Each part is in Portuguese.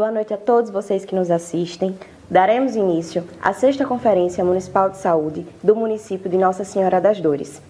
boa noite a todos vocês que nos assistem. Daremos início à 6ª Conferência Municipal de Saúde do município de Nossa Senhora das Dores.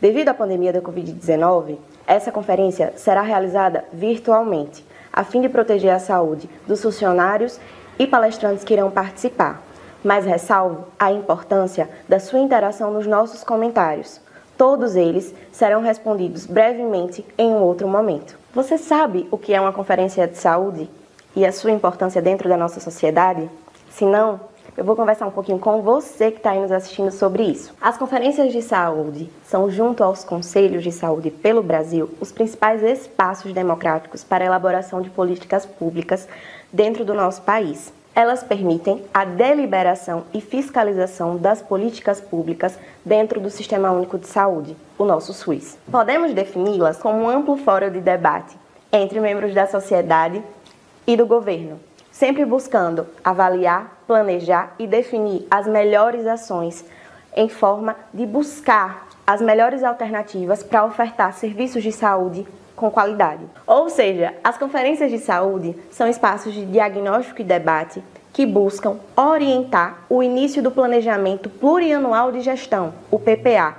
Devido à pandemia da Covid-19, essa conferência será realizada virtualmente, a fim de proteger a saúde dos funcionários e palestrantes que irão participar. Mas ressalvo a importância da sua interação nos nossos comentários. Todos eles serão respondidos brevemente em um outro momento. Você sabe o que é uma conferência de saúde e a sua importância dentro da nossa sociedade? Se não, eu vou conversar um pouquinho com você que está aí nos assistindo sobre isso. As conferências de saúde são, junto aos conselhos de saúde pelo Brasil, os principais espaços democráticos para a elaboração de políticas públicas dentro do nosso país. Elas permitem a deliberação e fiscalização das políticas públicas dentro do Sistema Único de Saúde, o nosso SUS. Podemos defini-las como um amplo fórum de debate entre membros da sociedade e do governo, sempre buscando avaliar, planejar e definir as melhores ações em forma de buscar as melhores alternativas para ofertar serviços de saúde com qualidade. Ou seja, as conferências de saúde são espaços de diagnóstico e debate que buscam orientar o início do planejamento plurianual de gestão, o PPA,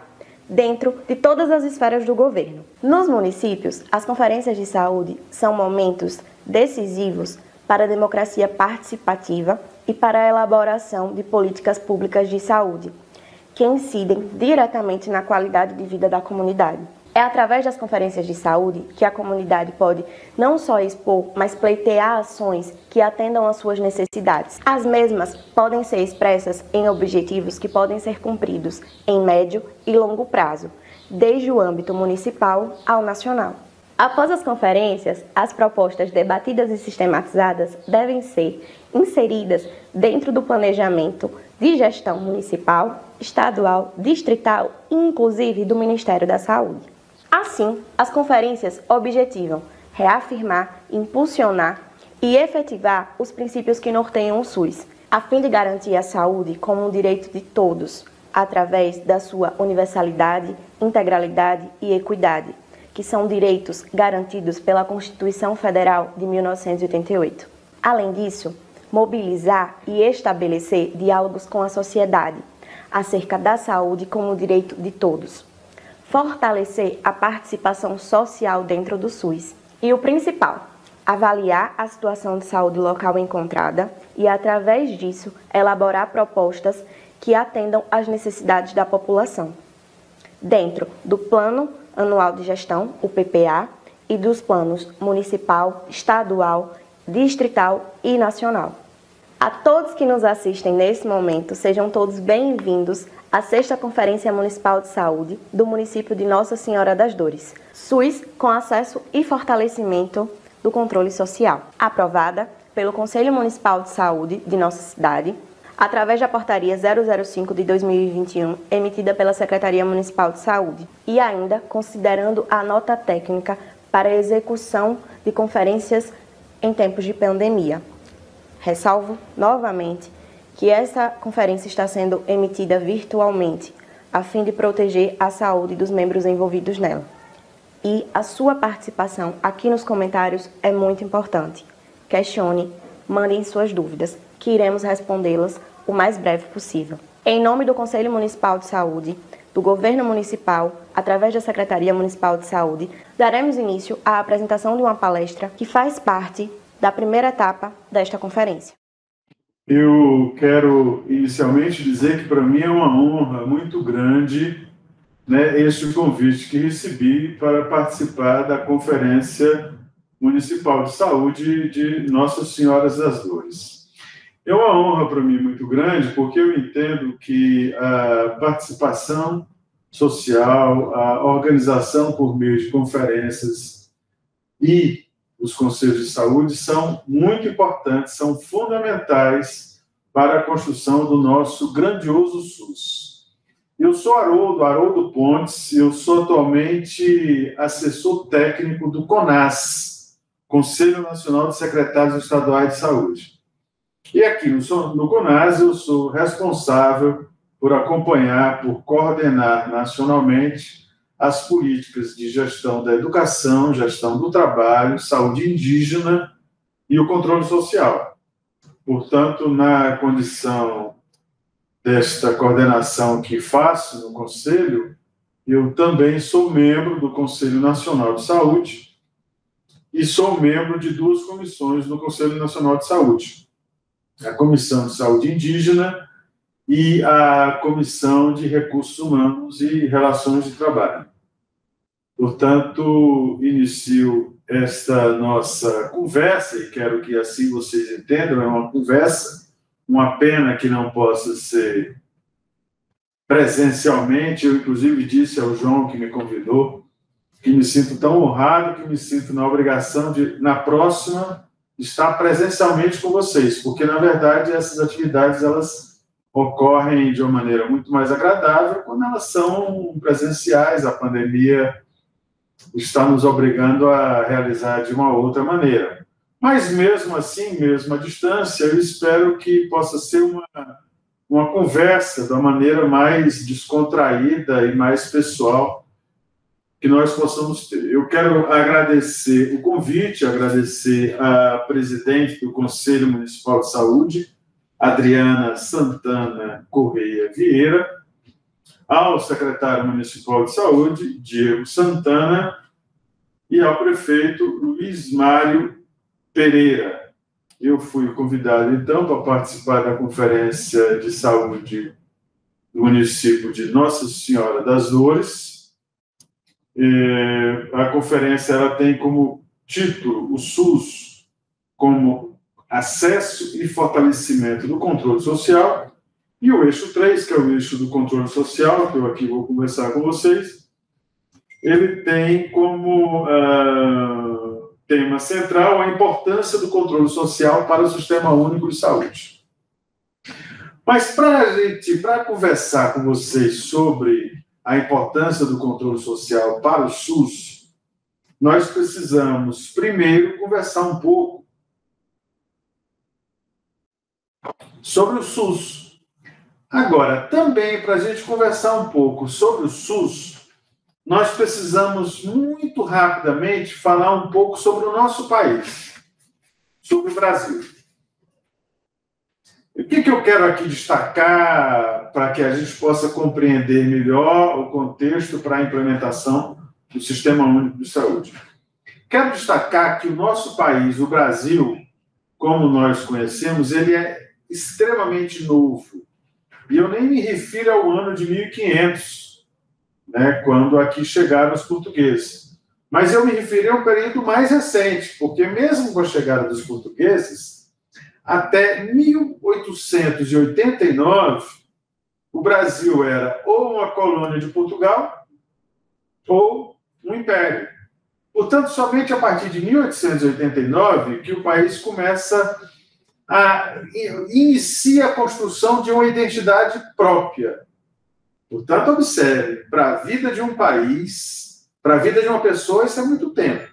dentro de todas as esferas do governo. Nos municípios, as conferências de saúde são momentos decisivos para a democracia participativa e para a elaboração de políticas públicas de saúde, que incidem diretamente na qualidade de vida da comunidade. É através das conferências de saúde que a comunidade pode não só expor, mas pleitear ações que atendam às suas necessidades. As mesmas podem ser expressas em objetivos que podem ser cumpridos em médio e longo prazo, desde o âmbito municipal ao nacional. Após as conferências, as propostas debatidas e sistematizadas devem ser inseridas dentro do planejamento de gestão municipal, estadual, distrital e inclusive do Ministério da Saúde. Assim, as conferências objetivam reafirmar, impulsionar e efetivar os princípios que norteiam o SUS, a fim de garantir a saúde como um direito de todos, através da sua universalidade, integralidade e equidade, que são direitos garantidos pela Constituição Federal de 1988. Além disso, mobilizar e estabelecer diálogos com a sociedade acerca da saúde como direito de todos. Fortalecer a participação social dentro do SUS. E o principal, avaliar a situação de saúde local encontrada e, através disso, elaborar propostas que atendam às necessidades da população, dentro do Plano Anual de Gestão, o PPA, e dos planos municipal, estadual, distrital e nacional. A todos que nos assistem nesse momento, sejam todos bem-vindos à 6ª Conferência Municipal de Saúde do município de Nossa Senhora das Dores, SUS com acesso e fortalecimento do controle social, aprovada pelo Conselho Municipal de Saúde de nossa cidade, através da Portaria 005 de 2021, emitida pela Secretaria Municipal de Saúde, e ainda considerando a nota técnica para a execução de conferências em tempos de pandemia. Ressalvo novamente que essa conferência está sendo emitida virtualmente, a fim de proteger a saúde dos membros envolvidos nela. E a sua participação aqui nos comentários é muito importante. Questione, mandem suas dúvidas, que iremos respondê-las o mais breve possível. Em nome do Conselho Municipal de Saúde, do Governo Municipal, através da Secretaria Municipal de Saúde, daremos início à apresentação de uma palestra que faz parte da primeira etapa desta conferência. Eu quero inicialmente dizer que para mim é uma honra muito grande, este convite que recebi para participar da Conferência Municipal de Saúde de Nossa Senhora das Dores. É uma honra para mim muito grande, porque eu entendo que a participação social, a organização por meio de conferências e os conselhos de saúde são muito importantes, são fundamentais para a construção do nosso grandioso SUS. Eu sou Haroldo Pontes, eu sou atualmente assessor técnico do CONAS, Conselho Nacional de Secretários Estaduais de Saúde. E aqui no CONAS eu sou responsável por acompanhar, por coordenar nacionalmente as políticas de gestão da educação, gestão do trabalho, saúde indígena e o controle social. Portanto, na condição desta coordenação que faço no Conselho, eu também sou membro do Conselho Nacional de Saúde e sou membro de duas comissões do Conselho Nacional de Saúde: a Comissão de Saúde Indígena e a Comissão de Recursos Humanos e Relações de Trabalho. Portanto, inicio esta nossa conversa, e quero que assim vocês entendam, é uma conversa, uma pena que não possa ser presencialmente. Eu, inclusive, disse ao João, que me convidou, que me sinto tão honrado, que me sinto na obrigação de, na próxima, estar presencialmente com vocês, porque, na verdade, essas atividades, elas ocorrem de uma maneira muito mais agradável quando elas são presenciais. A pandemia está nos obrigando a realizar de uma outra maneira. Mas, mesmo assim, mesmo à distância, eu espero que possa ser uma conversa da maneira mais descontraída e mais pessoal que nós possamos ter. Eu quero agradecer o convite, agradecer à presidente do Conselho Municipal de Saúde, Adriana Santana Correia Vieira, ao secretário municipal de Saúde, Diego Santana, e ao prefeito Luiz Mário Pereira. Eu fui convidado, então, para participar da Conferência de Saúde do município de Nossa Senhora das Dores. A conferência ela tem como título o SUS como acesso e fortalecimento do controle social, e o eixo 3, que é o eixo do controle social, que eu aqui vou conversar com vocês, ele tem como tema central a importância do controle social para o Sistema Único de Saúde. Mas para conversar com vocês sobre a importância do controle social para o SUS, nós precisamos primeiro conversar um pouco sobre o SUS. Agora, também para a gente conversar um pouco sobre o SUS, nós precisamos muito rapidamente falar um pouco sobre o nosso país, sobre o Brasil. O que eu quero aqui destacar para que a gente possa compreender melhor o contexto para a implementação do Sistema Único de Saúde? Quero destacar que o nosso país, o Brasil, como nós conhecemos, ele é extremamente novo. E eu nem me refiro ao ano de 1500, né, quando aqui chegaram os portugueses. Mas eu me referi a um período mais recente, porque mesmo com a chegada dos portugueses, até 1889, o Brasil era ou uma colônia de Portugal ou um império. Portanto, somente a partir de 1889 que o país inicia a construção de uma identidade própria. Portanto, observe, para a vida de um país, para a vida de uma pessoa, isso é muito tempo.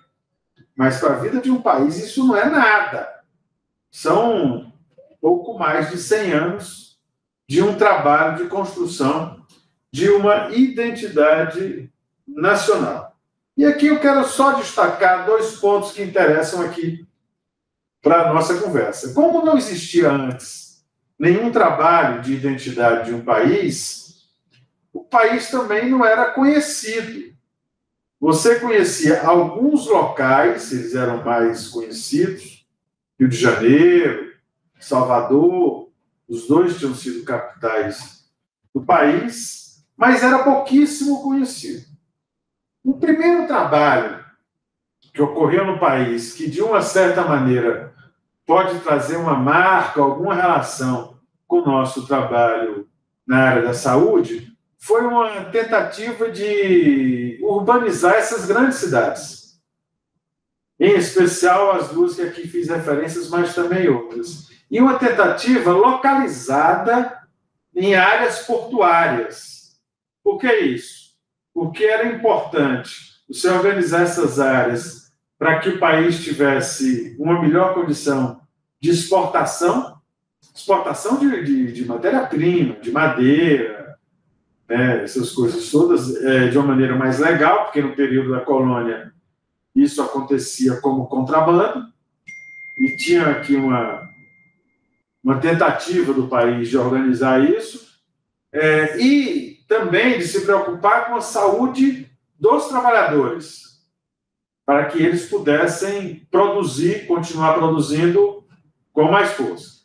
Mas para a vida de um país, isso não é nada. São pouco mais de 100 anos de um trabalho de construção de uma identidade nacional. E aqui eu quero só destacar dois pontos que interessam aqui para a nossa conversa. Como não existia antes nenhum trabalho de identidade de um país, o país também não era conhecido. Você conhecia alguns locais, eles eram mais conhecidos, Rio de Janeiro, Salvador, os dois tinham sido capitais do país, mas era pouquíssimo conhecido. O primeiro trabalho que ocorreu no país, que de uma certa maneira pode trazer uma marca, alguma relação com o nosso trabalho na área da saúde, foi uma tentativa de urbanizar essas grandes cidades. Em especial as duas que aqui fiz referências, mas também outras. E uma tentativa localizada em áreas portuárias. Por que isso? Porque era importante você organizar essas áreas para que o país tivesse uma melhor condição de exportação de matéria-prima, de madeira, né, essas coisas todas, de uma maneira mais legal, porque no período da colônia isso acontecia como contrabando, e tinha aqui uma tentativa do país de organizar isso, e também de se preocupar com a saúde dos trabalhadores, para que eles pudessem produzir, continuar produzindo com mais força.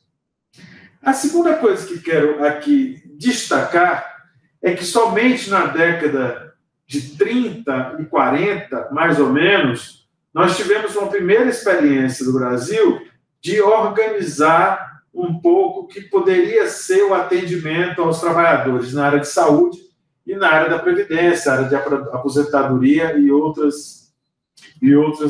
A segunda coisa que quero aqui destacar é que somente na década de 30 e 40, mais ou menos, nós tivemos uma primeira experiência do Brasil de organizar um pouco o que poderia ser o atendimento aos trabalhadores na área de saúde e na área da previdência, área de aposentadoria e outras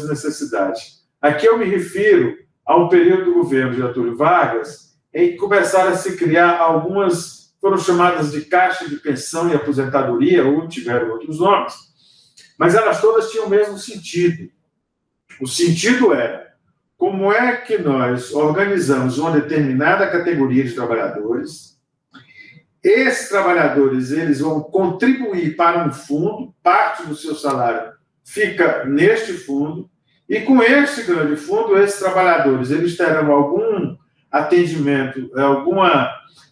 necessidades. Aqui eu me refiro ao período do governo de Getúlio Vargas, em que começaram a se criar algumas, foram chamadas de caixa de pensão e aposentadoria, ou tiveram outros nomes, mas elas todas tinham o mesmo sentido. O sentido era como é que nós organizamos uma determinada categoria de trabalhadores. Esses trabalhadores, eles vão contribuir para um fundo, parte do seu salário fica neste fundo, e com este grande fundo, esses trabalhadores, eles terão algum atendimento,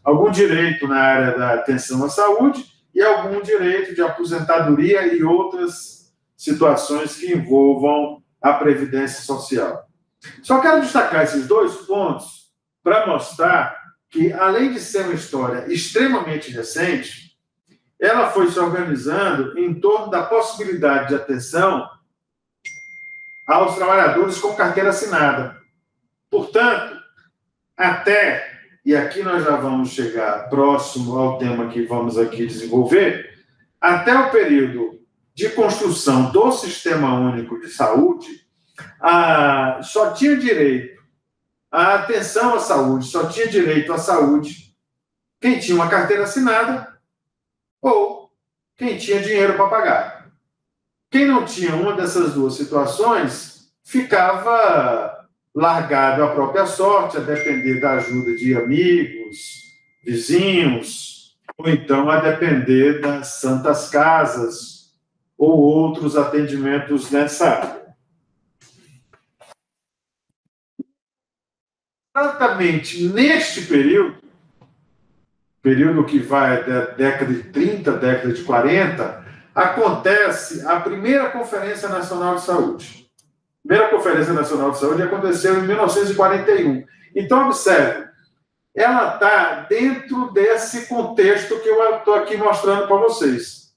algum direito na área da atenção à saúde e algum direito de aposentadoria e outras situações que envolvam a previdência social. Só quero destacar esses dois pontos para mostrar que, além de ser uma história extremamente recente, ela foi se organizando em torno da possibilidade de atenção aos trabalhadores com carteira assinada. Portanto, e aqui nós já vamos chegar próximo ao tema que vamos aqui desenvolver, até o período de construção do Sistema Único de Saúde, só tinha direito à atenção à saúde, só tinha direito à saúde quem tinha uma carteira assinada ou quem tinha dinheiro para pagar. Quem não tinha uma dessas duas situações ficava largado à própria sorte, a depender da ajuda de amigos, vizinhos, ou então a depender das santas casas ou outros atendimentos nessa área. Exatamente neste período que vai da década de 30, década de 40, acontece a primeira Conferência Nacional de Saúde. A primeira Conferência Nacional de Saúde aconteceu em 1941. Então, observe, ela está dentro desse contexto que eu estou aqui mostrando para vocês.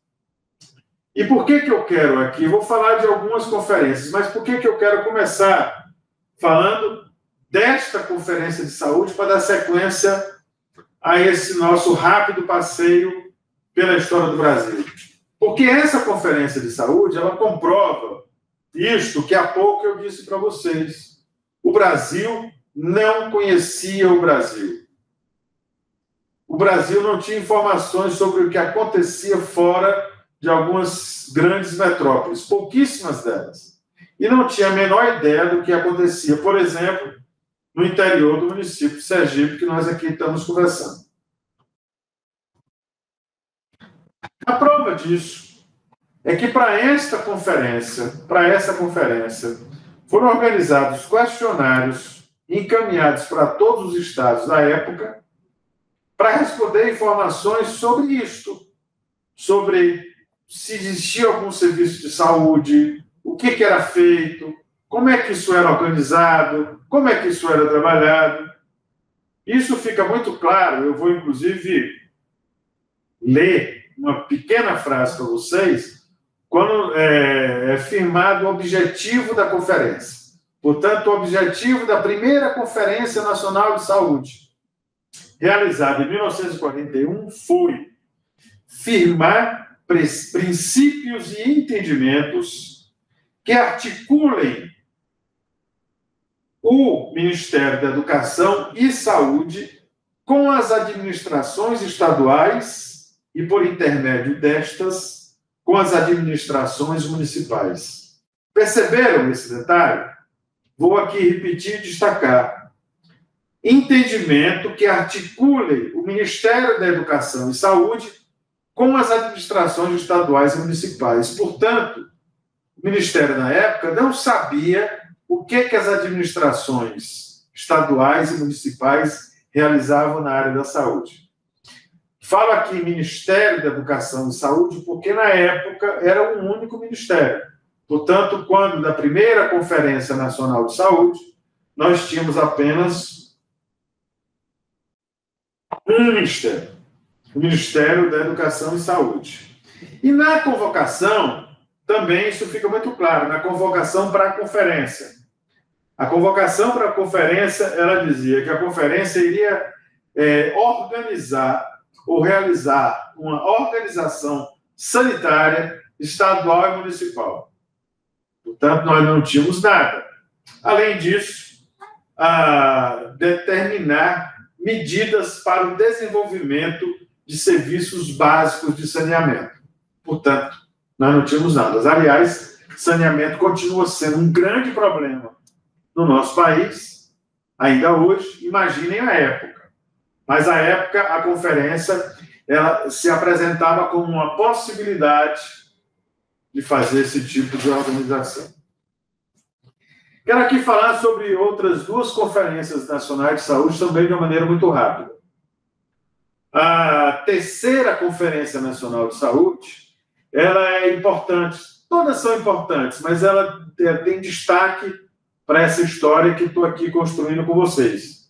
E por que eu quero aqui? Vou falar de algumas conferências, mas por que eu quero começar falando desta Conferência de Saúde para dar sequência a esse nosso rápido passeio pela história do Brasil? Porque essa Conferência de Saúde, ela comprova isto que há pouco eu disse para vocês. O Brasil não conhecia o Brasil. O Brasil não tinha informações sobre o que acontecia fora de algumas grandes metrópoles, pouquíssimas delas. E não tinha a menor ideia do que acontecia, por exemplo, no interior do município de Sergipe, que nós aqui estamos conversando. A prova disso é que para essa conferência, foram organizados questionários encaminhados para todos os estados da época para responder informações sobre isto, sobre se existia algum serviço de saúde, o que era feito, como é que isso era organizado, como é que isso era trabalhado. Isso fica muito claro, eu vou inclusive ler uma pequena frase para vocês, quando é firmado o objetivo da conferência. Portanto, o objetivo da primeira Conferência Nacional de Saúde, realizada em 1941, foi firmar princípios e entendimentos que articulem o Ministério da Educação e Saúde com as administrações estaduais e, por intermédio destas, com as administrações municipais. Perceberam esse detalhe? Vou aqui repetir e destacar. Entendimento que articule o Ministério da Educação e Saúde com as administrações estaduais e municipais. Portanto, o Ministério, na época, não sabia o que as administrações estaduais e municipais realizavam na área da saúde. Falo aqui Ministério da Educação e Saúde porque, na época, era um único ministério. Portanto, quando da primeira Conferência Nacional de Saúde, nós tínhamos apenas um ministério, o Ministério da Educação e Saúde. E na convocação, também isso fica muito claro, na convocação para a conferência. A convocação para a conferência, ela dizia que a conferência iria organizar ou realizar uma organização sanitária estadual e municipal. Portanto, nós não tínhamos nada. Além disso, determinar medidas para o desenvolvimento de serviços básicos de saneamento. Portanto, nós não tínhamos nada. Aliás, saneamento continua sendo um grande problema no nosso país, ainda hoje. Imaginem a época. Mas, à época, a conferência ela se apresentava como uma possibilidade de fazer esse tipo de organização. Quero aqui falar sobre outras duas conferências nacionais de saúde, também de uma maneira muito rápida. A terceira Conferência Nacional de Saúde, ela é importante, todas são importantes, mas ela tem destaque para essa história que estou aqui construindo com vocês.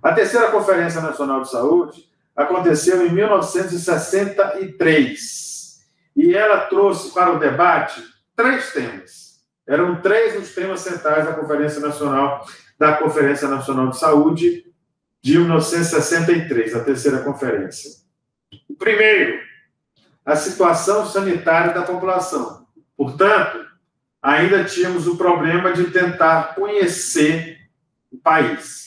A terceira Conferência Nacional de Saúde aconteceu em 1963 e ela trouxe para o debate 3 temas. Eram 3 os temas centrais da Conferência Nacional de Saúde de 1963, a terceira conferência. O primeiro, a situação sanitária da população. Portanto, ainda tínhamos o problema de tentar conhecer o país.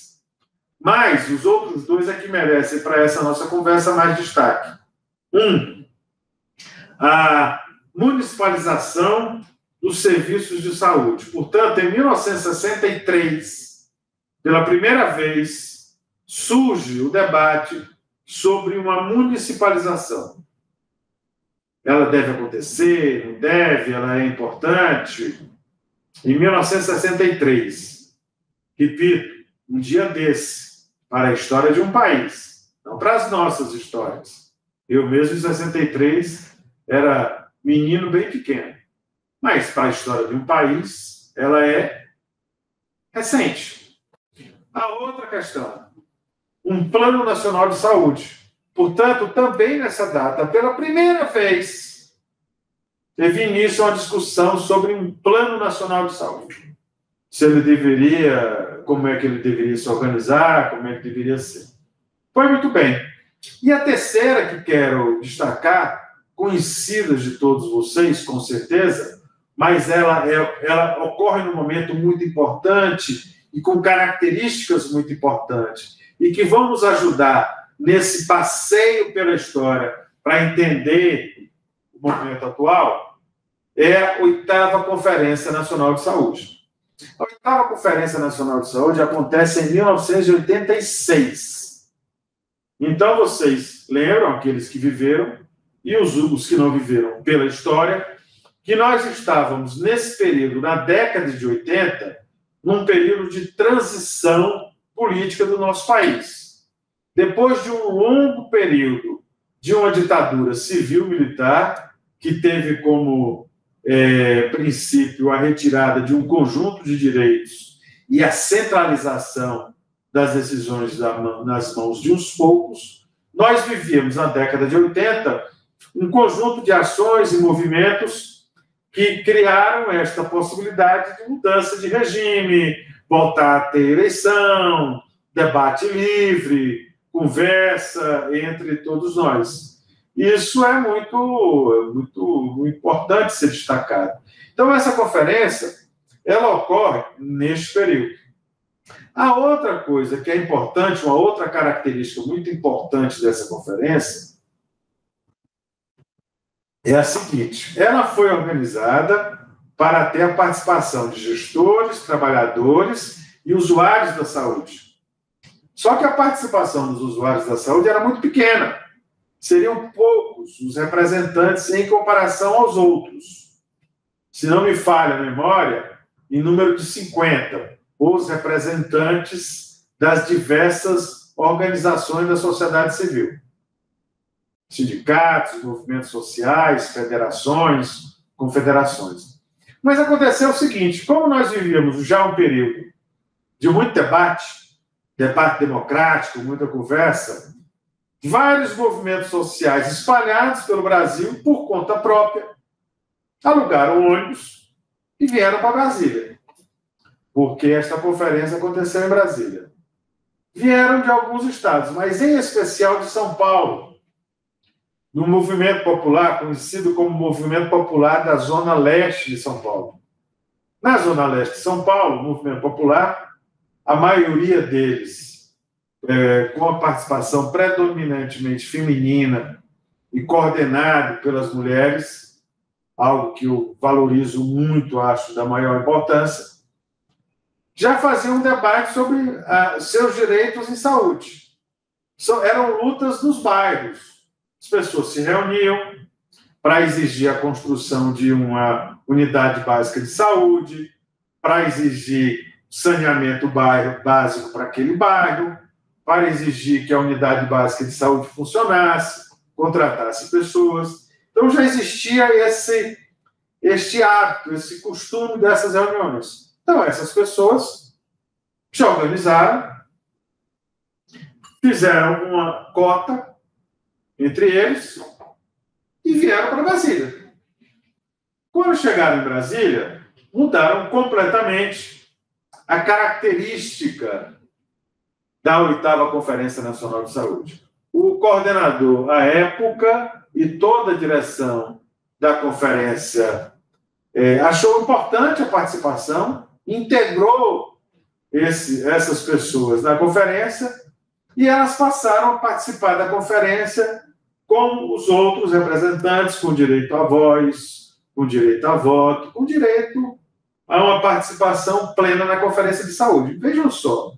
Mas os outros 2 é que merecem, para essa nossa conversa, mais destaque. A municipalização dos serviços de saúde. Portanto, em 1963, pela primeira vez, surge o debate sobre uma municipalização. Ela deve acontecer, não deve, ela é importante. Em 1963, repito, um dia desse, para a história de um país, não para as nossas histórias. Eu mesmo, em 63, era menino bem pequeno. Mas, para a história de um país, ela é recente. A outra questão, um Plano Nacional de Saúde. Portanto, também nessa data, pela primeira vez, teve início uma discussão sobre um Plano Nacional de Saúde. Se ele deveria, como é que ele deveria se organizar, como é que deveria ser. Foi muito bem. E a terceira que quero destacar, conhecida de todos vocês, com certeza, mas ela ocorre num momento muito importante e com características muito importantes, e que vão nos ajudar nesse passeio pela história para entender o momento atual, é a 8ª Conferência Nacional de Saúde. A 8ª Conferência Nacional de Saúde acontece em 1986. Então, vocês lembram, aqueles que viveram, e os que não viveram pela história, que nós estávamos, nesse período, na década de 80, num período de transição política do nosso país. Depois de um longo período de uma ditadura civil-militar, que teve como princípio a retirada de um conjunto de direitos e a centralização das decisões nas mãos de uns poucos, nós vivíamos, na década de 80, um conjunto de ações e movimentos que criaram esta possibilidade de mudança de regime, voltar a ter eleição, debate livre, conversa entre todos nós. Isso é muito importante ser destacado. Então, essa conferência, ela ocorre neste período. A outra coisa que é importante, uma outra característica muito importante dessa conferência, é a seguinte: ela foi organizada para ter a participação de gestores, trabalhadores e usuários da saúde. Só que a participação dos usuários da saúde era muito pequena. Seriam poucos os representantes em comparação aos outros. Se não me falha a memória, em número de 50, os representantes das diversas organizações da sociedade civil. Sindicatos, movimentos sociais, federações, confederações. Mas aconteceu o seguinte, como nós vivíamos já um período de muito debate democrático, muita conversa, vários movimentos sociais espalhados pelo Brasil, por conta própria, alugaram ônibus e vieram para Brasília, porque esta conferência aconteceu em Brasília. Vieram de alguns estados, mas em especial de São Paulo, no movimento popular, conhecido como Movimento Popular da Zona Leste de São Paulo. Na Zona Leste de São Paulo, o movimento popular, a maioria deles com a participação predominantemente feminina e coordenado pelas mulheres, algo que eu valorizo muito, acho da maior importância, já fazia um debate sobre seus direitos em saúde. Eram lutas nos bairros. As pessoas se reuniam para exigir a construção de uma unidade básica de saúde, para exigir saneamento básico para aquele bairro, para exigir que a unidade básica de saúde funcionasse, contratasse pessoas. Então já existia este hábito, esse costume dessas reuniões. Então essas pessoas se organizaram, fizeram uma cota entre eles e vieram para Brasília. Quando chegaram em Brasília, mudaram completamente a característica da 8ª Conferência Nacional de Saúde. O coordenador, à época, e toda a direção da conferência achou importante a participação, integrou essas pessoas na conferência e elas passaram a participar da conferência como os outros representantes, com direito à voz, com direito a voto, com direito a uma participação plena na Conferência de Saúde. Vejam só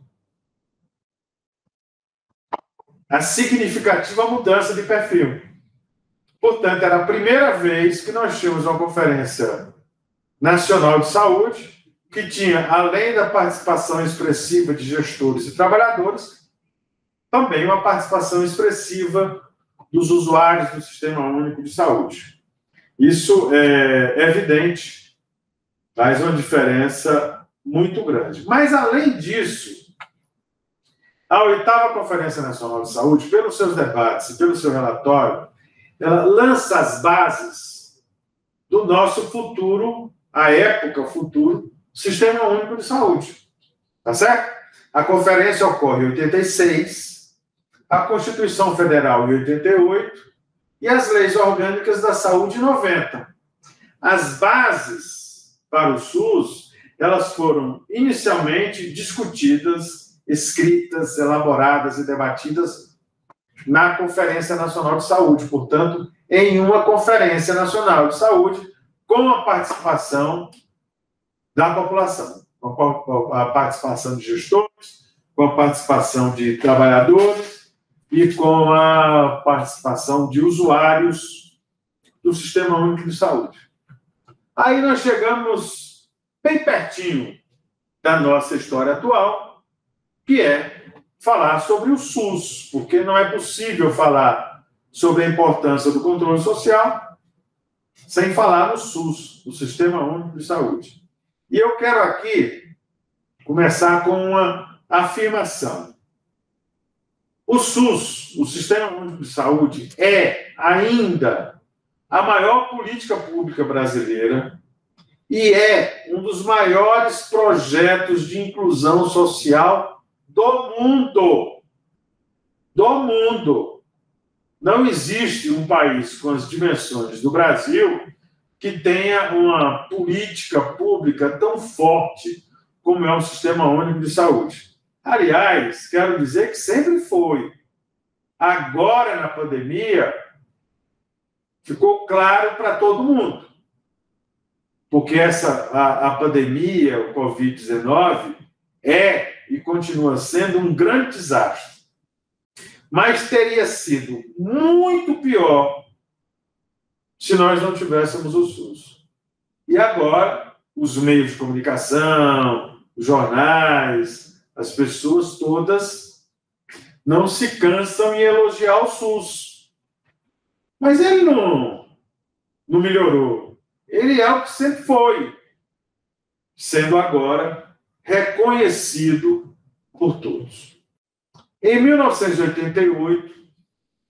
a significativa mudança de perfil. Portanto, era a primeira vez que nós tínhamos uma Conferência Nacional de Saúde que tinha, além da participação expressiva de gestores e trabalhadores, também uma participação expressiva dos usuários do Sistema Único de Saúde. Isso é evidente, faz uma diferença muito grande. Mas, além disso, a 8ª Conferência Nacional de Saúde, pelos seus debates e pelo seu relatório, ela lança as bases do nosso futuro, à época, futuro, Sistema Único de Saúde. Tá certo? A conferência ocorre em 86, a Constituição Federal em 88 e as leis orgânicas da saúde em 90. As bases para o SUS, elas foram inicialmente discutidas, escritas, elaboradas e debatidas na Conferência Nacional de Saúde, portanto, em uma Conferência Nacional de Saúde com a participação da população, com a participação de gestores, com a participação de trabalhadores e com a participação de usuários do Sistema Único de Saúde. Aí nós chegamos bem pertinho da nossa história atual, que é falar sobre o SUS, porque não é possível falar sobre a importância do controle social sem falar no SUS, o Sistema Único de Saúde. E eu quero aqui começar com uma afirmação. O SUS, o Sistema Único de Saúde, é ainda a maior política pública brasileira e é um dos maiores projetos de inclusão social do mundo. Do mundo. Não existe um país com as dimensões do Brasil que tenha uma política pública tão forte como é o Sistema Único de Saúde. Aliás, quero dizer que sempre foi. Agora, na pandemia, ficou claro para todo mundo. Porque a pandemia, o Covid-19, é e continua sendo um grande desastre. Mas teria sido muito pior se nós não tivéssemos o SUS. E agora, os meios de comunicação, os jornais, as pessoas todas não se cansam em elogiar o SUS. Mas ele não melhorou. Ele é o que sempre foi, sendo agora reconhecido por todos. Em 1988,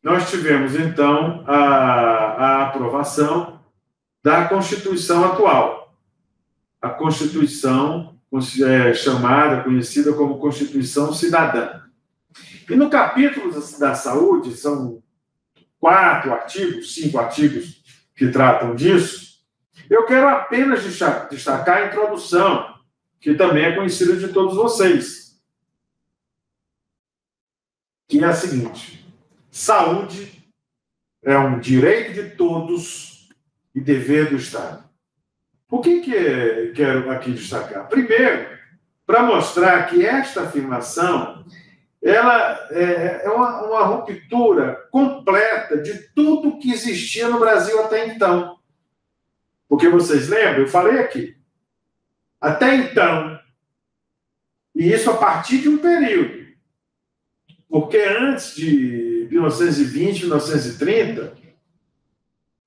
nós tivemos, então, a aprovação da Constituição atual. A Constituição chamada, conhecida como Constituição Cidadã. E no capítulo da saúde, são 5 artigos que tratam disso, eu quero apenas destacar a introdução, que também é conhecida de todos vocês, que é a seguinte: saúde é um direito de todos e dever do Estado. O que quero aqui destacar? Primeiro, para mostrar que esta afirmação ela é uma ruptura completa de tudo que existia no Brasil até então. Porque vocês lembram? Eu falei aqui. Até então, e isso a partir de um período, porque antes de 1920, 1930,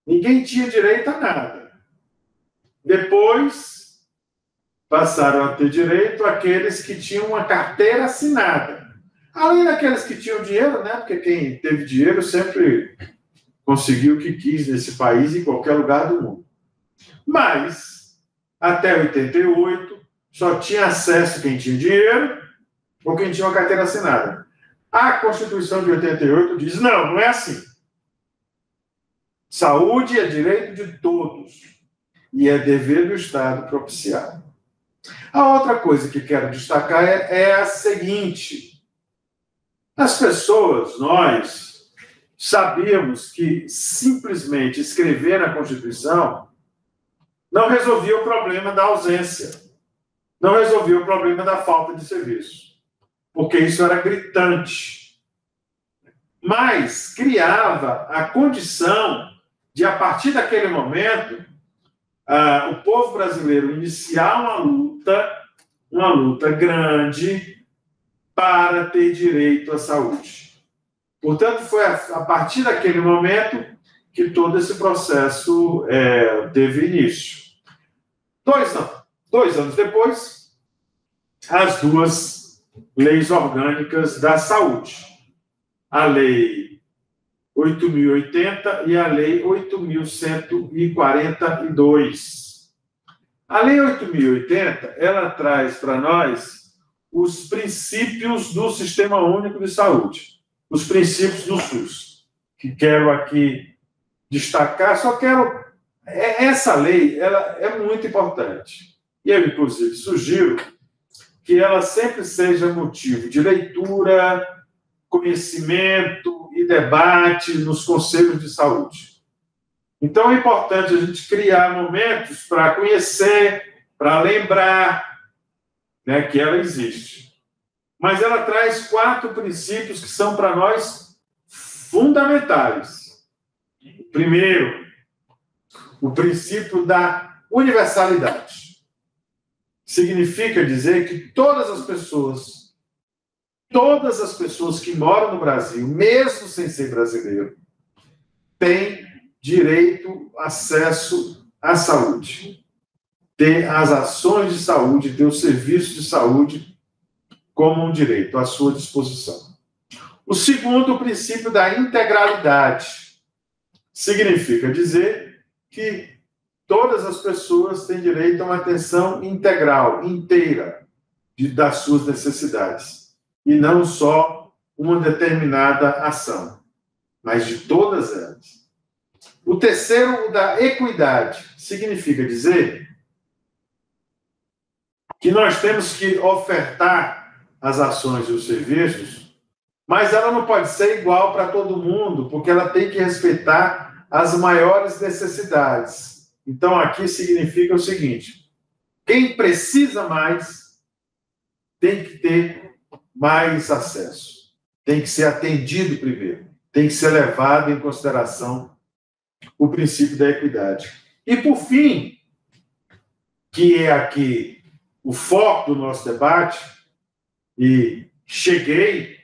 ninguém tinha direito a nada. Depois, passaram a ter direito aqueles que tinham uma carteira assinada. Além daqueles que tinham dinheiro, né? Porque quem teve dinheiro sempre conseguiu o que quis nesse país e em qualquer lugar do mundo. Mas, até 88, só tinha acesso quem tinha dinheiro ou quem tinha uma carteira assinada. A Constituição de 88 diz, não é assim. Saúde é direito de todos e é dever do Estado propiciar. A outra coisa que quero destacar é a seguinte: as pessoas, nós, sabíamos que simplesmente escrever na Constituição não resolvia o problema da ausência, não resolvia o problema da falta de serviço, porque isso era gritante. Mas criava a condição de, a partir daquele momento, o povo brasileiro iniciar uma luta grande para ter direito à saúde. Portanto, foi a partir daquele momento que todo esse processo teve início. 2 anos depois, as 2 leis orgânicas da saúde. A Lei 8.080 e a Lei 8.142. A Lei 8.080, ela traz para nós os princípios do Sistema Único de Saúde, os princípios do SUS, que quero aqui destacar. Essa lei, ela é muito importante. E eu, inclusive, sugiro que ela sempre seja motivo de leitura, conhecimento e debate nos conselhos de saúde. Então, é importante a gente criar momentos para conhecer, para lembrar, né, que ela existe. Mas ela traz 4 princípios que são para nós fundamentais. Primeiro, o princípio da universalidade. Significa dizer que todas as pessoas que moram no Brasil, mesmo sem ser brasileiro, têm direito, acesso à saúde, ter as ações de saúde, ter os serviços de saúde como um direito à sua disposição. O segundo, o princípio da integralidade. Significa dizer que todas as pessoas têm direito a uma atenção integral, inteira, das suas necessidades, e não só uma determinada ação, mas de todas elas. O terceiro, o da equidade, significa dizer que nós temos que ofertar as ações e os serviços, mas ela não pode ser igual para todo mundo, porque ela tem que respeitar as maiores necessidades. Então, aqui significa o seguinte: quem precisa mais tem que ter mais acesso, tem que ser atendido primeiro, tem que ser levado em consideração o princípio da equidade. E, por fim, que é aqui o foco do nosso debate, e cheguei,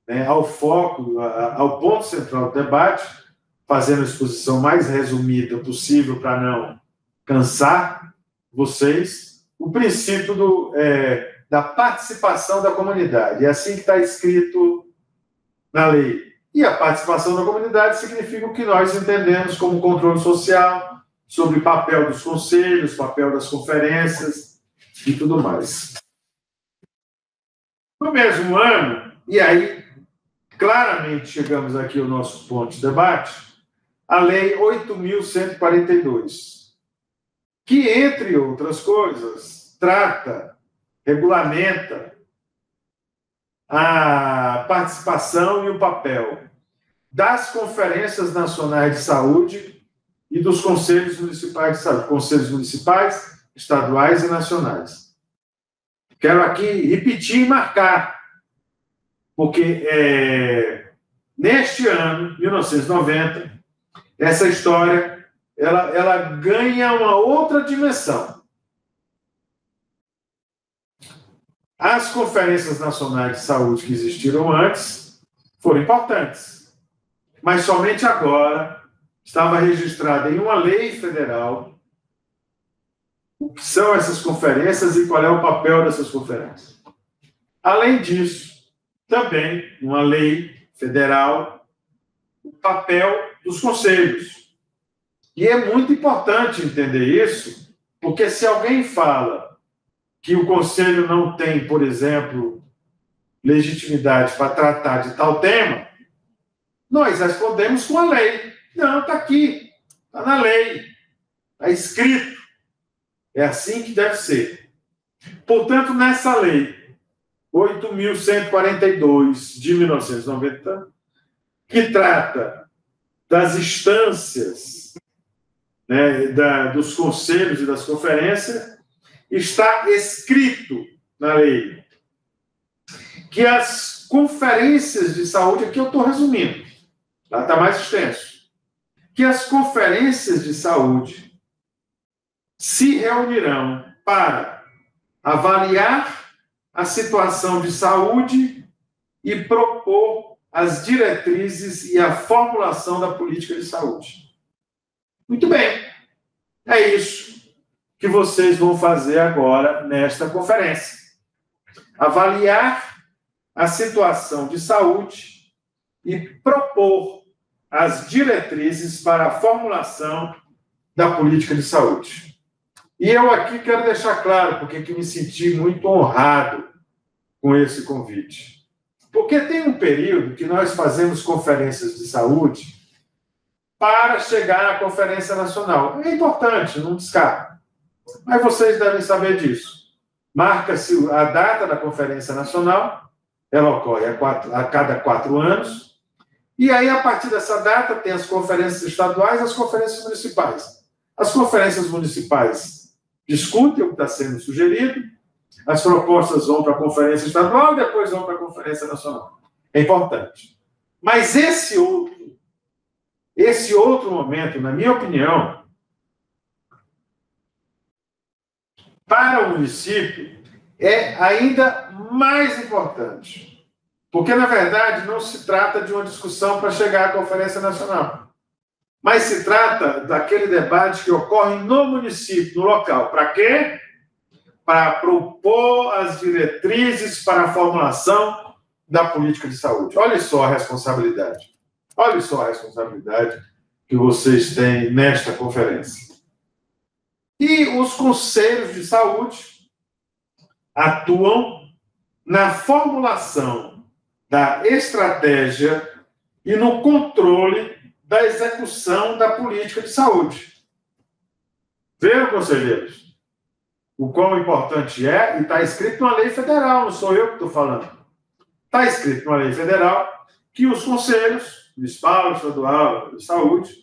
né, ao foco, ao ponto central do debate, fazendo a exposição mais resumida possível para não cansar vocês, o princípio da participação da comunidade. É assim que está escrito na lei. E a participação da comunidade significa o que nós entendemos como controle social, sobre o papel dos conselhos, papel das conferências e tudo mais. No mesmo ano, e aí claramente chegamos aqui ao nosso ponto de debate, a Lei 8.142, que, entre outras coisas, trata, regulamenta a participação e o papel das conferências nacionais de saúde e dos conselhos municipais de saúde, conselhos municipais, estaduais e nacionais. Quero aqui repetir e marcar, porque neste ano, 1990, essa história ela ganha uma outra dimensão. As conferências nacionais de saúde que existiram antes foram importantes, mas somente agora estava registrada em uma lei federal o que são essas conferências e qual é o papel dessas conferências. Além disso, também uma lei federal o papel dos conselhos. E é muito importante entender isso, porque se alguém fala que o conselho não tem, por exemplo, legitimidade para tratar de tal tema, nós respondemos com a lei. Não, está aqui, está na lei, está escrito. É assim que deve ser. Portanto, nessa lei 8.142 de 1990, que trata das instâncias, né, dos conselhos e das conferências, está escrito na lei que as conferências de saúde, aqui eu estou resumindo, lá está mais extenso, que as conferências de saúde se reunirão para avaliar a situação de saúde e propor as diretrizes e a formulação da política de saúde. Muito bem, é isso que vocês vão fazer agora nesta conferência. Avaliar a situação de saúde e propor as diretrizes para a formulação da política de saúde. E eu aqui quero deixar claro porque que me senti muito honrado com esse convite. Porque tem um período que nós fazemos conferências de saúde para chegar à Conferência Nacional. É importante, não descarta. Mas vocês devem saber disso. Marca-se a data da Conferência Nacional, ela ocorre a cada 4 anos, e aí, a partir dessa data, tem as conferências estaduais e as conferências municipais. As conferências municipais discutem o que está sendo sugerido, as propostas vão para a Conferência Estadual e depois vão para a Conferência Nacional. É importante. Mas esse outro momento, na minha opinião, para o município, é ainda mais importante. Porque, na verdade, não se trata de uma discussão para chegar à Conferência Nacional. Mas se trata daquele debate que ocorre no município, no local. Para quê? Para propor as diretrizes para a formulação da política de saúde. Olha só a responsabilidade. Olha só a responsabilidade que vocês têm nesta conferência. E os conselhos de saúde atuam na formulação da estratégia e no controle da execução da política de saúde. Vejam, conselheiros, o quão importante é, e está escrito na lei federal, não sou eu que estou falando. Está escrito na lei federal que os conselhos municipal, estadual de saúde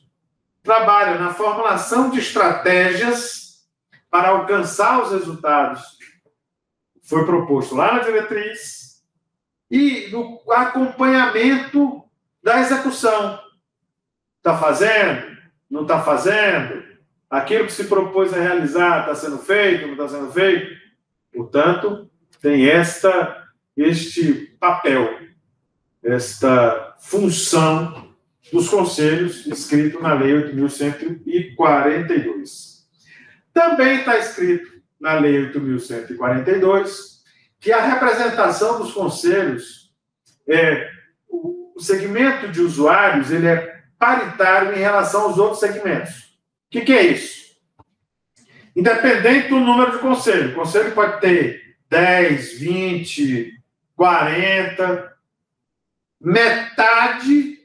trabalham na formulação de estratégias para alcançar os resultados que foi proposto lá na diretriz e no acompanhamento da execução. Está fazendo? Não está fazendo? aquilo que se propôs a realizar está sendo feito, não está sendo feito. Portanto, tem este papel, esta função dos conselhos, escrito na Lei 8.142. Também está escrito na Lei 8.142 que a representação dos conselhos, o segmento de usuários, ele é paritário em relação aos outros segmentos. O que é isso? Independente do número de conselho. O conselho pode ter 10, 20, 40. Metade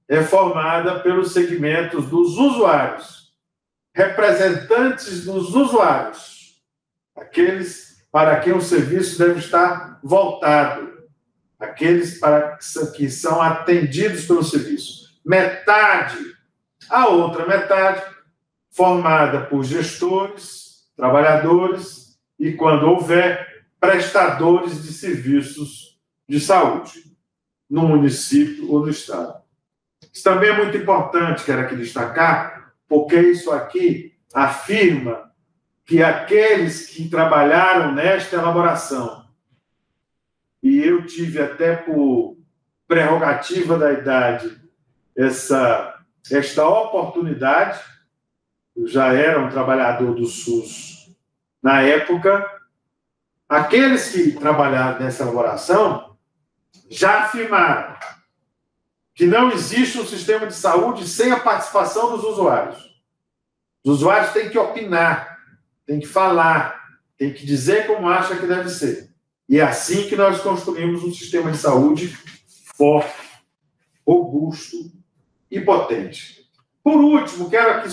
é formada pelos segmentos dos usuários, representantes dos usuários, aqueles para quem o serviço deve estar voltado, aqueles que são atendidos pelo serviço. Metade, a outra metade, formada por gestores, trabalhadores e, quando houver, prestadores de serviços de saúde, no município ou no estado. Isso também é muito importante, quero aqui destacar, porque isso aqui afirma que aqueles que trabalharam nesta elaboração, e eu tive até por prerrogativa da idade esta oportunidade, eu já era um trabalhador do SUS na época, aqueles que trabalharam nessa elaboração já afirmaram que não existe um sistema de saúde sem a participação dos usuários. Os usuários têm que opinar, têm que falar, têm que dizer como acha que deve ser. E é assim que nós construímos um sistema de saúde forte, robusto e potente. Por último, quero aqui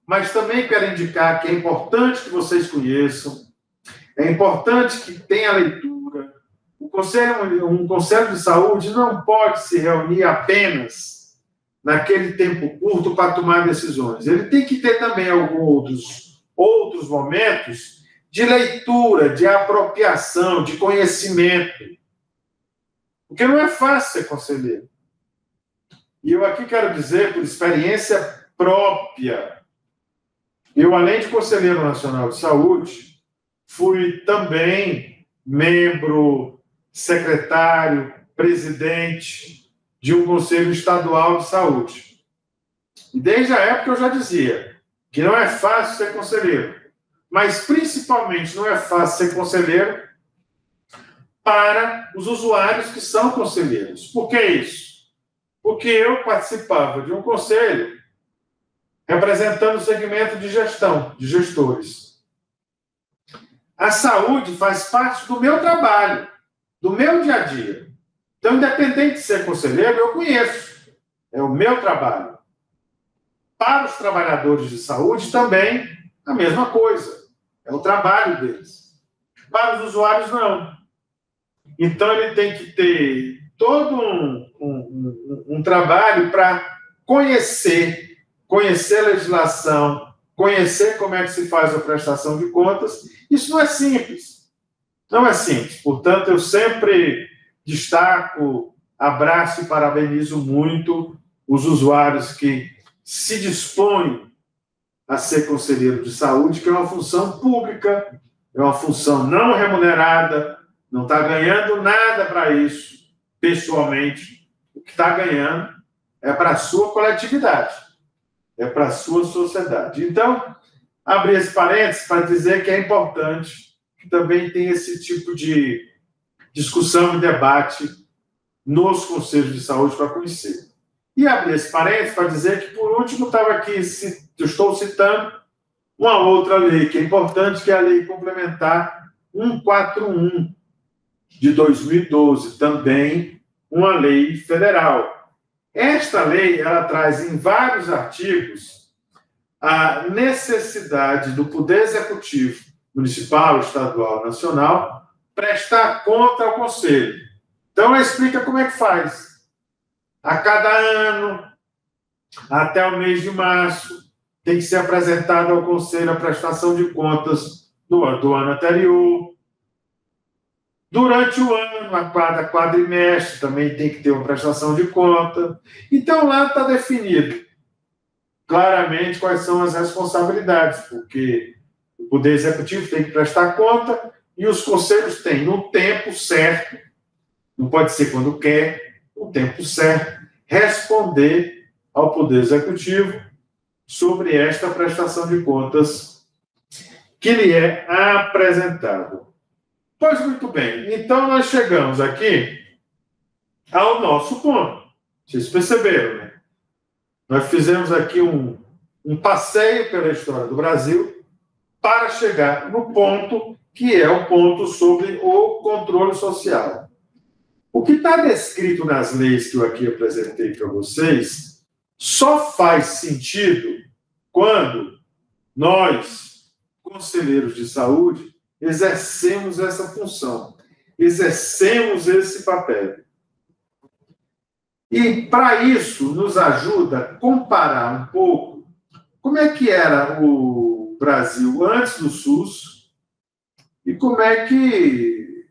mas também quero indicar que é importante que vocês conheçam, é importante que tenha leitura. Um conselho de saúde não pode se reunir apenas naquele tempo curto para tomar decisões. Ele tem que ter também alguns outros momentos de leitura, de apropriação, de conhecimento. Porque não é fácil ser conselheiro. E eu aqui quero dizer, por experiência própria, eu, além de Conselheiro Nacional de Saúde, fui também membro, secretário, presidente de um Conselho Estadual de Saúde. E desde a época eu já dizia que não é fácil ser conselheiro, mas principalmente não é fácil ser conselheiro para os usuários que são conselheiros. Por que isso? Porque eu participava de um conselho representando o segmento de gestão, de gestores. A saúde faz parte do meu trabalho, do meu dia a dia. Então, independente de ser conselheiro, eu conheço. É o meu trabalho. Para os trabalhadores de saúde, também a mesma coisa. É o trabalho deles. Para os usuários, não. Então, ele tem que ter todo um trabalho para conhecer a legislação, conhecer como é que se faz a prestação de contas. Isso não é simples. Não é simples. Portanto, eu sempre destaco, abraço e parabenizo muito os usuários que se dispõem a ser conselheiro de saúde, que é uma função pública, é uma função não remunerada, não está ganhando nada para isso, pessoalmente. O que está ganhando é para a sua coletividade, é para a sua sociedade. Então, abrir esse parênteses para dizer que é importante que também tenha esse tipo de discussão e debate nos conselhos de saúde para conhecer. E abrir esse parênteses para dizer que, por último, eu estou citando uma outra lei que é importante, que é a Lei Complementar 141, de 2012, também uma lei federal. Esta lei, ela traz em vários artigos a necessidade do Poder Executivo municipal, estadual, nacional, prestar conta ao Conselho. Então, ela explica como é que faz. A cada ano, até o mês de março, tem que ser apresentada ao Conselho a prestação de contas do ano anterior. Durante o ano, a cada quadrimestre, também tem que ter uma prestação de conta. Então, lá está definido claramente quais são as responsabilidades, porque o Poder Executivo tem que prestar conta e os conselhos têm, no tempo certo, não pode ser quando quer, no tempo certo, responder ao Poder Executivo sobre esta prestação de contas que lhe é apresentada. Pois muito bem, então nós chegamos aqui ao nosso ponto. Vocês perceberam, né? Nós fizemos aqui um passeio pela história do Brasil para chegar no ponto que é o ponto sobre o controle social. O que está descrito nas leis que eu aqui apresentei para vocês só faz sentido quando nós, conselheiros de saúde, exercemos essa função, exercemos esse papel. E, para isso, nos ajuda a comparar um pouco como é que era o Brasil antes do SUS e como é que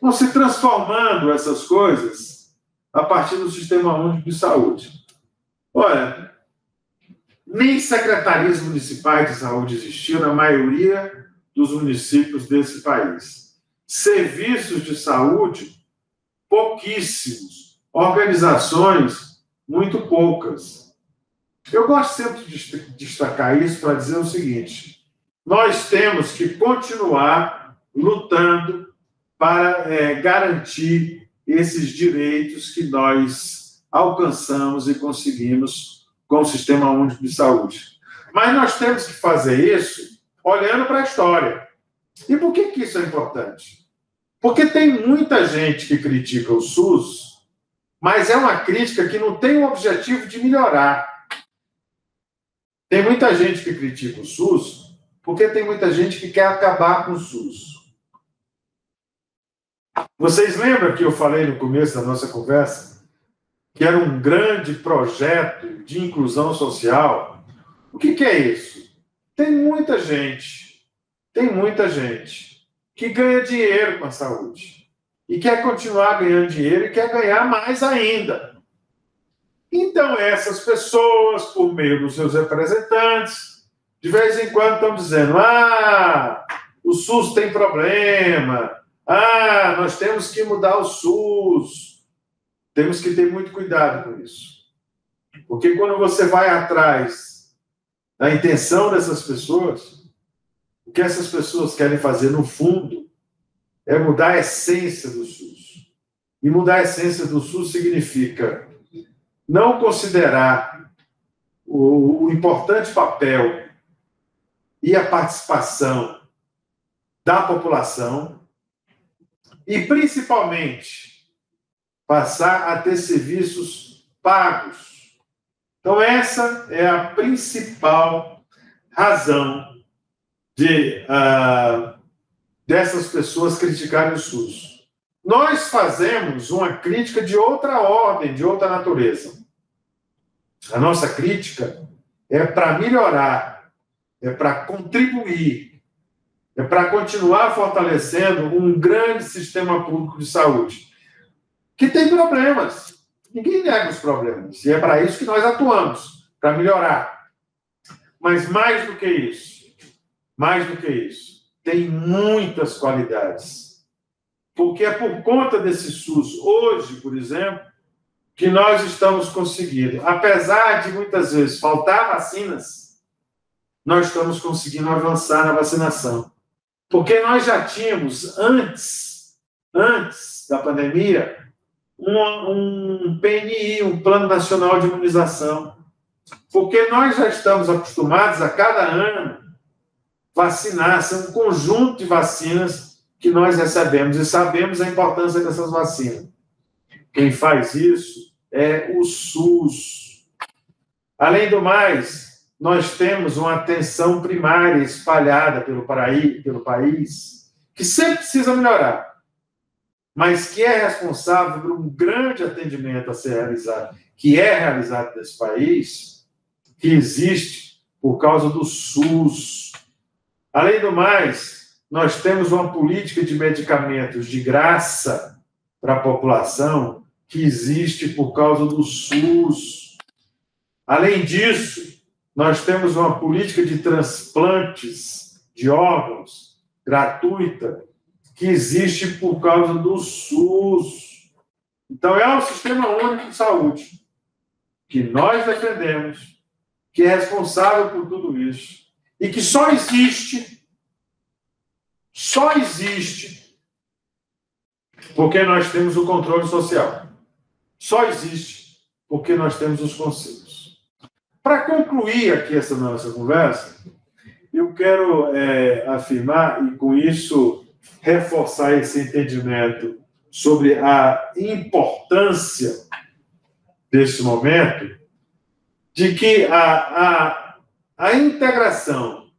vão se transformando essas coisas a partir do Sistema Único de Saúde. Olha, nem secretarias municipais de saúde existiam na maioria dos municípios desse país. Serviços de saúde, pouquíssimos. Organizações, muito poucas. Eu gosto sempre de destacar isso para dizer o seguinte: nós temos que continuar lutando para garantir esses direitos que nós alcançamos e conseguimos com o Sistema Único de Saúde. Mas nós temos que fazer isso olhando para a história. E por que isso é importante? Porque tem muita gente que critica o SUS, mas é uma crítica que não tem o objetivo de melhorar. Tem muita gente que critica o SUS porque tem muita gente que quer acabar com o SUS. Vocês lembram que eu falei no começo da nossa conversa que era um grande projeto de inclusão social? O que é isso? Tem muita gente que ganha dinheiro com a saúde e quer continuar ganhando dinheiro e quer ganhar mais ainda. Então, essas pessoas, por meio dos seus representantes, de vez em quando estão dizendo: o SUS tem problema, nós temos que mudar o SUS. Temos que ter muito cuidado com isso. Porque quando você vai atrás da intenção dessas pessoas, o que essas pessoas querem fazer, no fundo, é mudar a essência do SUS. E mudar a essência do SUS significa não considerar o importante papel e a participação da população e, principalmente, passar a ter serviços pagos. Então, essa é a principal razão dessas pessoas criticarem o SUS. Nós fazemos uma crítica de outra ordem, de outra natureza. A nossa crítica é para melhorar, é para contribuir, é para continuar fortalecendo um grande sistema público de saúde, que tem problemas. Ninguém nega os problemas. E é para isso que nós atuamos, para melhorar. Mas mais do que isso, tem muitas qualidades. Porque é por conta desse SUS, hoje, por exemplo, que nós estamos conseguindo, apesar de muitas vezes faltar vacinas, nós estamos conseguindo avançar na vacinação. Porque nós já tínhamos, antes da pandemia, um PNI, um Plano Nacional de Imunização. Porque nós já estamos acostumados a cada ano vacinar, são um conjunto de vacinas que nós recebemos e sabemos a importância dessas vacinas. Quem faz isso é o SUS. Além do mais, nós temos uma atenção primária espalhada pelo país, que sempre precisa melhorar, mas que é responsável por um grande atendimento a ser realizado, que é realizado nesse país, que existe por causa do SUS. Além do mais, nós temos uma política de medicamentos de graça para a população que existe por causa do SUS. Além disso, nós temos uma política de transplantes de órgãos gratuita que existe por causa do SUS. Então, é o Sistema Único de Saúde que nós defendemos, que é responsável por tudo isso e que só existe porque nós temos o controle social. Só existe porque nós temos os conselhos. Para concluir aqui essa nossa conversa, eu quero afirmar, e com isso reforçar esse entendimento sobre a importância desse momento, de que a integração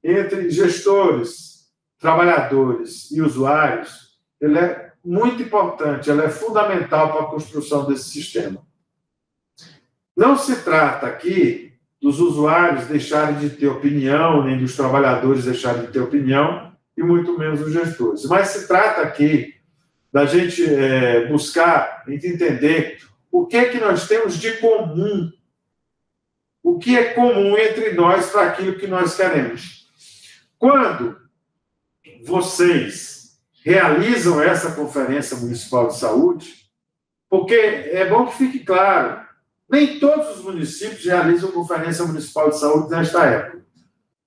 entre gestores, trabalhadores e usuários, ela é muito importante, ela é fundamental para a construção desse sistema. Não se trata aqui dos usuários deixarem de ter opinião, nem dos trabalhadores deixarem de ter opinião, e muito menos dos gestores. Mas se trata aqui da gente buscar entender o que é que nós temos de comum, o que é comum entre nós para aquilo que nós queremos. Quando vocês realizam essa Conferência Municipal de Saúde, porque é bom que fique claro, nem todos os municípios realizam Conferência Municipal de Saúde nesta época.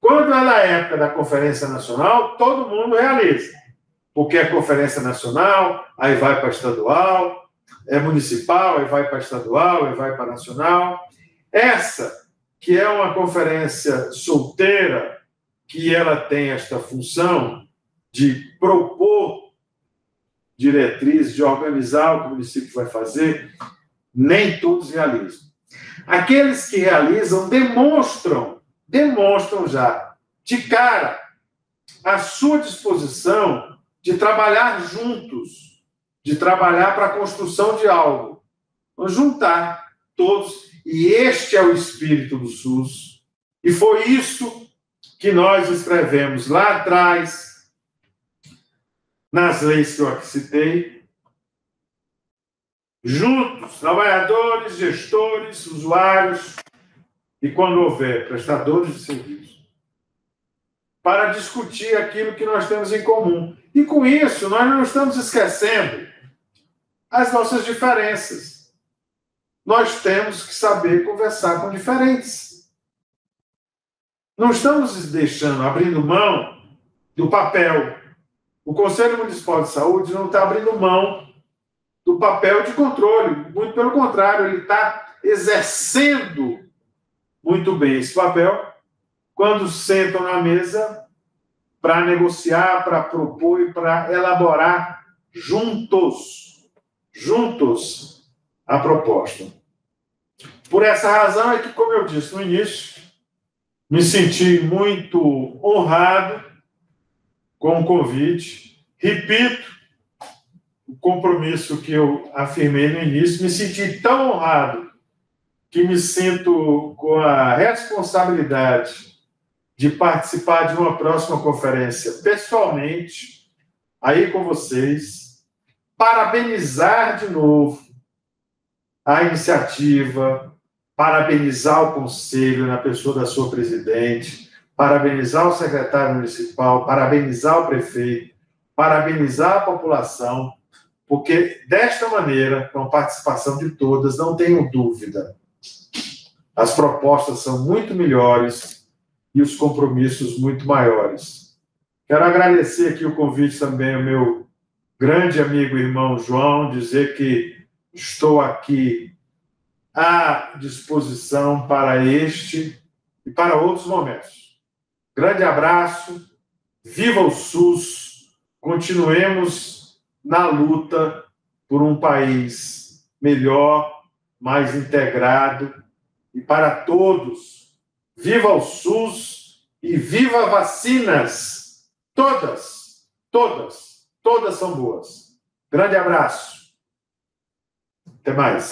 Quando é na época da Conferência Nacional, todo mundo realiza, porque é Conferência Nacional, aí vai para estadual, é municipal, aí vai para estadual, aí vai para nacional. Essa, que é uma conferência solteira, que ela tem esta função de propor diretrizes, de organizar o que o município vai fazer, nem todos realizam. Aqueles que realizam demonstram já, de cara, a sua disposição de trabalhar juntos, de trabalhar para a construção de algo. Vamos juntar todos, e este é o espírito do SUS. E foi isso que nós escrevemos lá atrás, nas leis que eu aqui citei, juntos, trabalhadores, gestores, usuários, e quando houver prestadores de serviço, para discutir aquilo que nós temos em comum. E com isso, nós não estamos esquecendo as nossas diferenças. Nós temos que saber conversar com diferentes. Não estamos abrindo mão do papel. O Conselho Municipal de Saúde não está abrindo mão do papel de controle. Muito pelo contrário, ele está exercendo muito bem esse papel quando sentam na mesa para negociar, para propor e para elaborar juntos a proposta. Por essa razão é que, como eu disse no início, me senti muito honrado com o convite. Repito o compromisso que eu afirmei no início, me senti tão honrado que me sinto com a responsabilidade de participar de uma próxima conferência pessoalmente, aí com vocês, parabenizar de novo a iniciativa, parabenizar o Conselho na pessoa da sua presidente, parabenizar o secretário municipal, parabenizar o prefeito, parabenizar a população, porque desta maneira, com a participação de todas, não tenho dúvida, as propostas são muito melhores e os compromissos muito maiores. Quero agradecer aqui o convite também ao meu grande amigo e irmão João, dizer que estou aqui à disposição para este e para outros momentos. Grande abraço, viva o SUS, continuemos na luta por um país melhor, mais integrado e para todos. Viva o SUS e viva vacinas! Todas são boas. Grande abraço. Até mais.